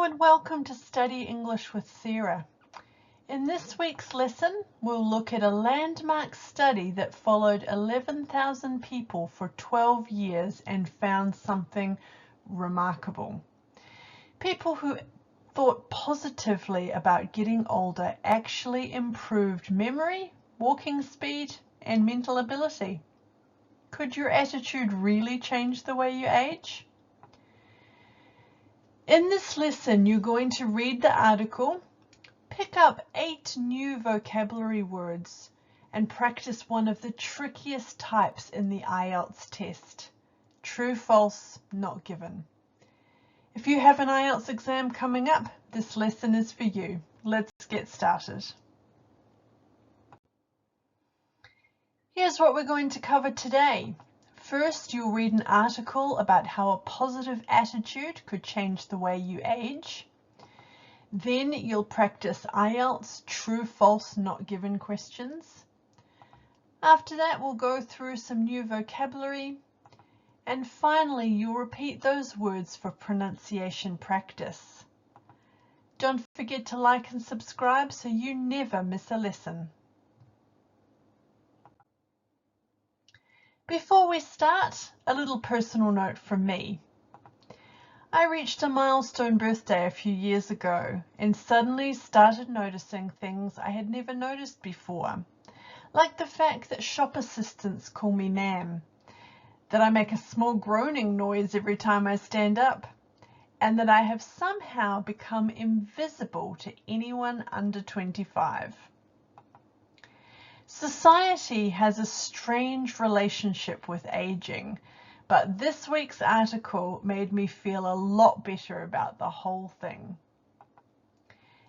Hello and welcome to Study English with Sarah. In this week's lesson, we'll look at a landmark study that followed 11,000 people for 12 years and found something remarkable. People who thought positively about getting older actually improved memory, walking speed, and mental ability. Could your attitude really change the way you age? In this lesson, you're going to read the article, pick up 8 new vocabulary words, and practice one of the trickiest types in the IELTS test. True, false, not given. If you have an IELTS exam coming up, this lesson is for you. Let's get started. Here's what we're going to cover today. First, you'll read an article about how a positive attitude could change the way you age. Then you'll practice IELTS true, false, not given questions. After that, we'll go through some new vocabulary. And finally, you'll repeat those words for pronunciation practice. Don't forget to like and subscribe so you never miss a lesson. Before we start, a little personal note from me. I reached a milestone birthday a few years ago and suddenly started noticing things I had never noticed before, like the fact that shop assistants call me ma'am, that I make a small groaning noise every time I stand up, and that I have somehow become invisible to anyone under 25. Society has a strange relationship with aging, but this week's article made me feel a lot better about the whole thing.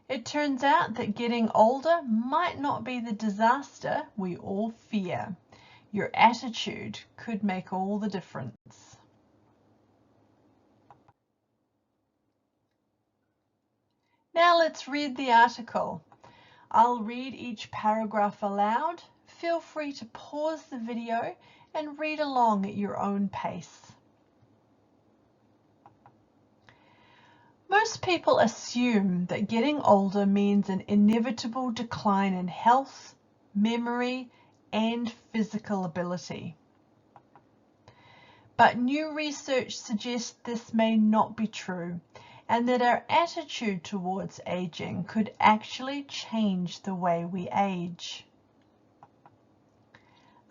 It turns out that getting older might not be the disaster we all fear. Your attitude could make all the difference. Now let's read the article. I'll read each paragraph aloud. Feel free to pause the video and read along at your own pace. Most people assume that getting older means an inevitable decline in health, memory, and physical ability. But new research suggests this may not be true, and that our attitude towards aging could actually change the way we age.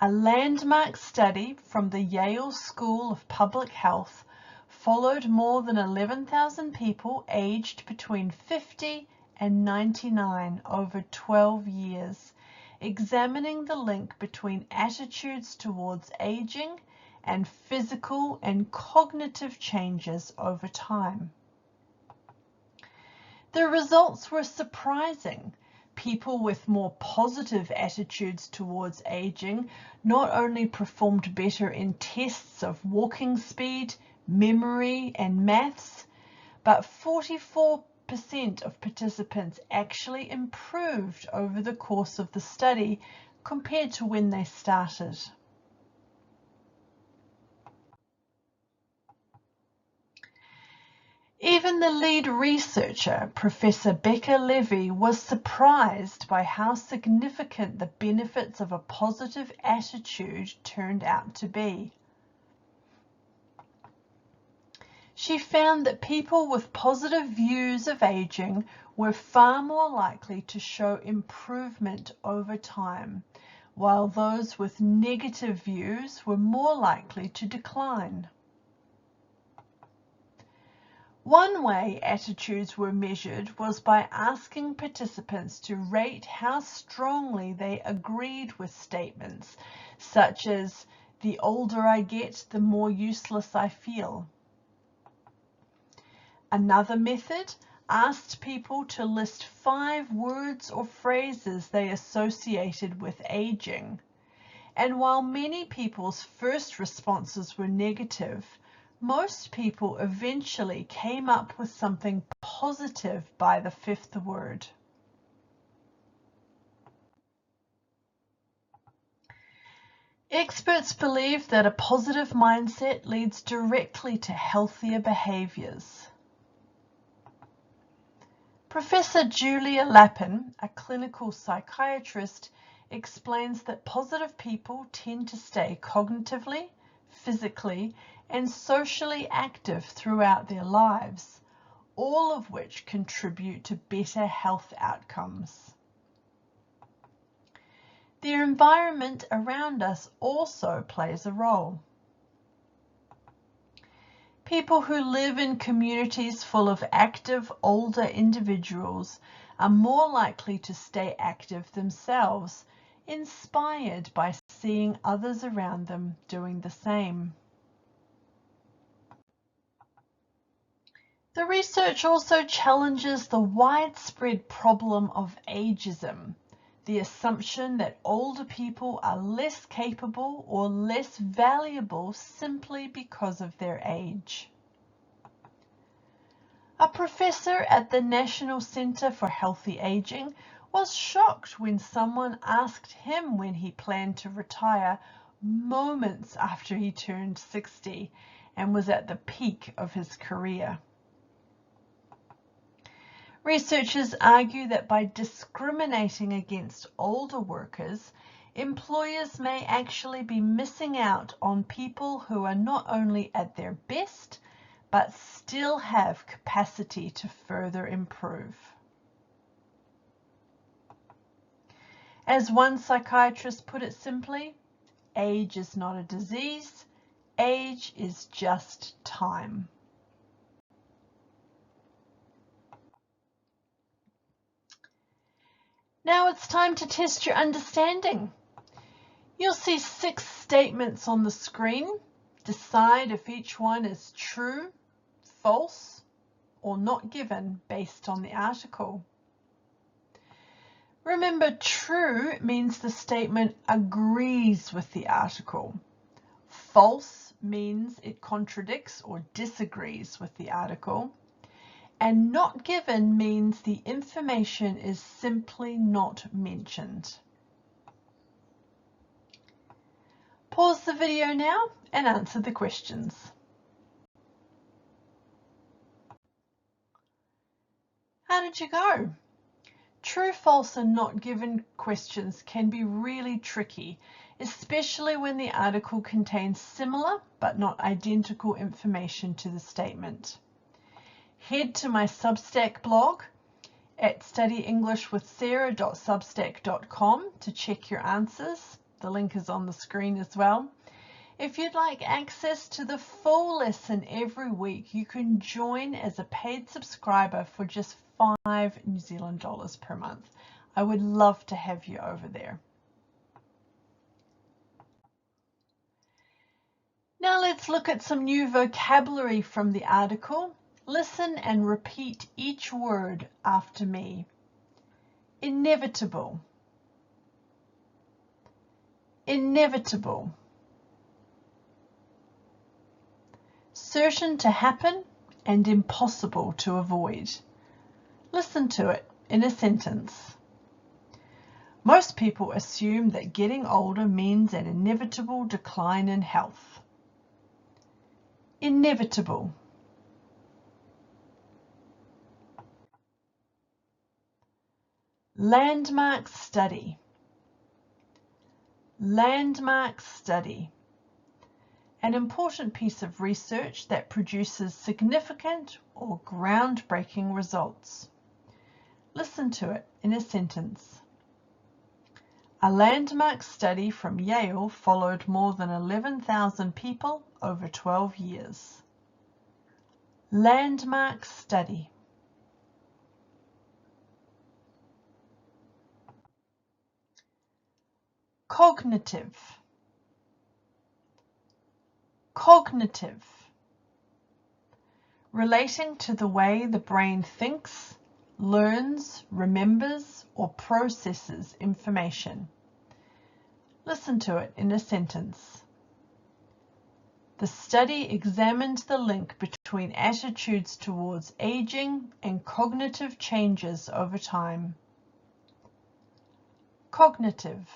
A landmark study from the Yale School of Public Health followed more than 11,000 people aged between 50 and 99 over 12 years, examining the link between attitudes towards aging and physical and cognitive changes over time. The results were surprising. People with more positive attitudes towards aging not only performed better in tests of walking speed, memory, and maths, but 44% of participants actually improved over the course of the study compared to when they started. Even the lead researcher, Professor Becca Levy, was surprised by how significant the benefits of a positive attitude turned out to be. She found that people with positive views of aging were far more likely to show improvement over time, while those with negative views were more likely to decline. One way attitudes were measured was by asking participants to rate how strongly they agreed with statements such as, "The older I get, the more useless I feel." Another method asked people to list 5 words or phrases they associated with aging. And while many people's first responses were negative, most people eventually came up with something positive by the 5th word. Experts believe that a positive mindset leads directly to healthier behaviors. Professor Julia Lappin, a clinical psychiatrist, explains that positive people tend to stay cognitively, physically, and socially active throughout their lives, all of which contribute to better health outcomes. The environment around us also plays a role. People who live in communities full of active, older individuals are more likely to stay active themselves, inspired by seeing others around them doing the same. The research also challenges the widespread problem of ageism, the assumption that older people are less capable or less valuable simply because of their age. A professor at the National Center for Healthy Aging was shocked when someone asked him when he planned to retire moments after he turned 60 and was at the peak of his career. Researchers argue that by discriminating against older workers, employers may actually be missing out on people who are not only at their best, but still have capacity to further improve. As one psychiatrist put it simply, age is not a disease, age is just time. Now it's time to test your understanding. You'll see 6 statements on the screen. Decide if each one is true, false, or not given based on the article. Remember, true means the statement agrees with the article. False means it contradicts or disagrees with the article. And not given means the information is simply not mentioned. Pause the video now and answer the questions. How did you go? True, false, and not given questions can be really tricky, especially when the article contains similar but not identical information to the statement. Head to my Substack blog at studyenglishwithsarah.substack.com to check your answers. The link is on the screen as well. If you'd like access to the full lesson every week, you can join as a paid subscriber for just $5 New Zealand dollars per month. I would love to have you over there. Now let's look at some new vocabulary from the article. Listen and repeat each word after me. Inevitable. Inevitable. Certain to happen and impossible to avoid. Listen to it in a sentence. Most people assume that getting older means an inevitable decline in health. Inevitable. Landmark study. Landmark study. An important piece of research that produces significant or groundbreaking results. Listen to it in a sentence. A landmark study from Yale followed more than 11,000 people over 12 years. Landmark study. Cognitive. Cognitive. Relating to the way the brain thinks, learns, remembers, or processes information. Listen to it in a sentence. The study examined the link between attitudes towards aging and cognitive changes over time. Cognitive.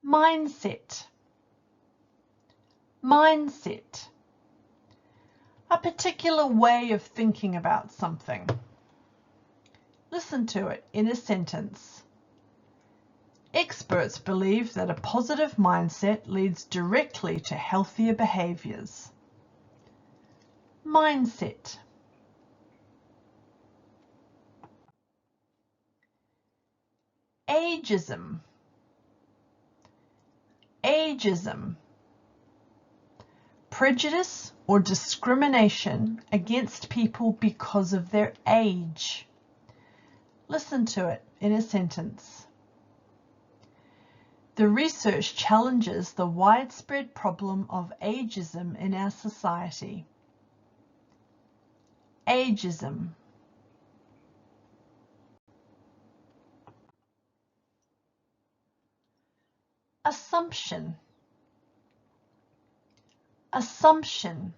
Mindset. Mindset. A particular way of thinking about something. Listen to it in a sentence. Experts believe that a positive mindset leads directly to healthier behaviors. Mindset. Ageism. Ageism. Prejudice or discrimination against people because of their age. Listen to it in a sentence. The research challenges the widespread problem of ageism in our society. Ageism. Assumption. Assumption.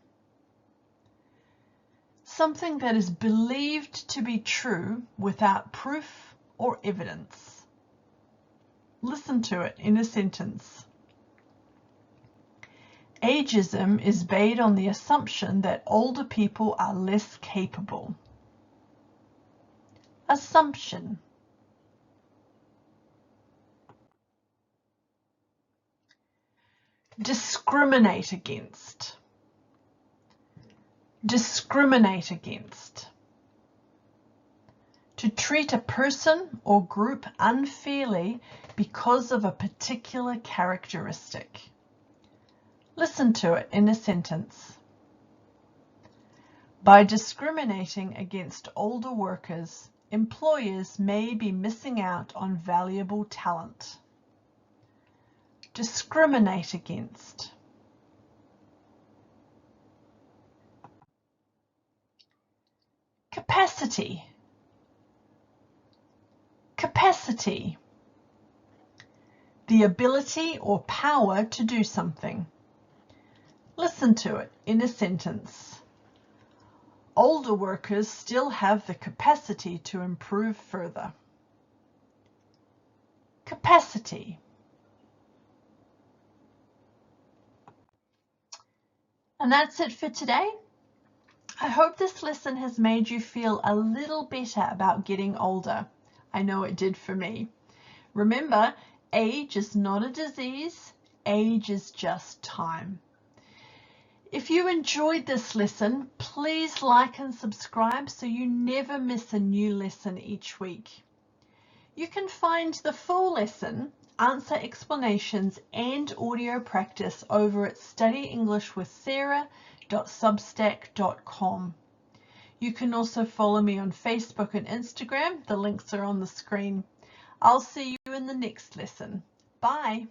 Something that is believed to be true without proof or evidence. Listen to it in a sentence. Ageism is based on the assumption that older people are less capable. Assumption. Discriminate against. Discriminate against. To treat a person or group unfairly because of a particular characteristic. Listen to it in a sentence. By discriminating against older workers, employers may be missing out on valuable talent. Discriminate against. Capacity. Capacity. The ability or power to do something. Listen to it in a sentence. Older workers still have the capacity to improve further. Capacity. And that's it for today. I hope this lesson has made you feel a little better about getting older. I know it did for me. Remember, age is not a disease. Age is just time. If you enjoyed this lesson, please like and subscribe so you never miss a new lesson each week. You can find the full lesson, answer explanations and audio practice over at studyenglishwithsarah.substack.com. You can also follow me on Facebook and Instagram. The links are on the screen. I'll see you in the next lesson. Bye.